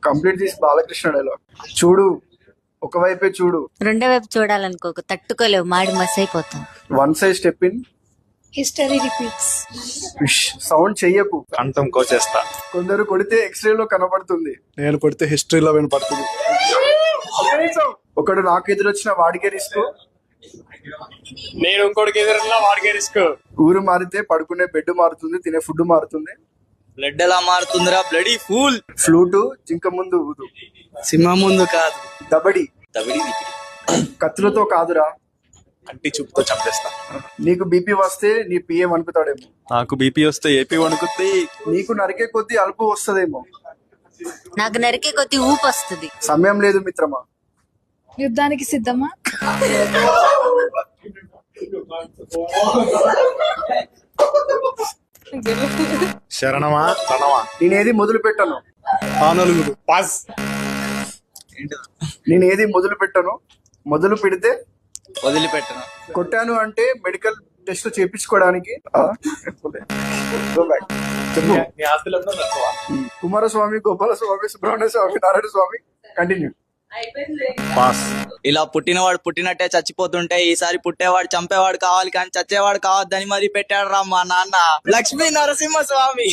Complete తీసి Balakrishna dialogue. చూడు ఒకవైపే చూడు, రెండో వైపు చూడాలనుకోకు, తట్టుకోలేవు, మాడి మస్ అయిపోతాం. One side step in, history repeats. Sound చెయ్యకు. కంఠం కోసేస్తా. కొందరు కొడితే ఎక్స్రేలో కనబడుతుంది, నేను కొడితే హిస్టరీలో వినపడుతుంది. ఒకడు నాకు ఎదురొచ్చిన వాడికే రిస్క్, నేను ఇంకోటికి ఎదురున్నా వాడికే రిస్క్. ఊరు మారితే పడుకునే బెడ్ మారుతుంది, తినే ఫుడ్ మారుతుంది. బ్లడ్ ఎలా మారుతుందిరా బ్లడీ ఫూల్. ఫ్లూటు జింక ముందు ఊదు, సింహం ముందు కాదు. దబడి దబిడి కత్తులతో కాదురా. కంటి చూపుతో చంపేస్తా. నీకు బీపీ వస్తే నీ పిఏ వణుకుతాడేమో, నాకు బీపీ వస్తే ఏపీ వణుకుద్ది. నీకు నరికే కొద్దీ అలుపు వస్తదేమో, నాకు నరికే కొద్ది ఊపు వస్తుంది. సమయం లేదు మిత్రమా. యుద్ధానికి సిద్ధమా? శరణమా రణమా. నేనేది మొదలు పెట్టను, ఆ నలుగురు పాస్. నేనేది మొదలు పెట్టను, మొదలు పెడితే వదిలిపెట్టను. కొట్టాను అంటే మెడికల్ టెస్ట్ చేయించుకోవడానికి. Go back. చెప్పు. నీ ఆస్తులంతా తక్కువ. కుమారస్వామి, గోపాల స్వామి, సుబ్రహ్మణ్య స్వామి, నారాయణ స్వామి. కంటిన్యూ. పాస్. ఇలా పుట్టినవాడు పుట్టినట్టే చచ్చిపోతుంటే ఈసారి పుట్టేవాడు చంపేవాడు కావాలి కానీ చచ్చేవాడు కావద్దని మరి పెట్టాడు రా మా నాన్న. లక్ష్మీ నరసింహ స్వామి.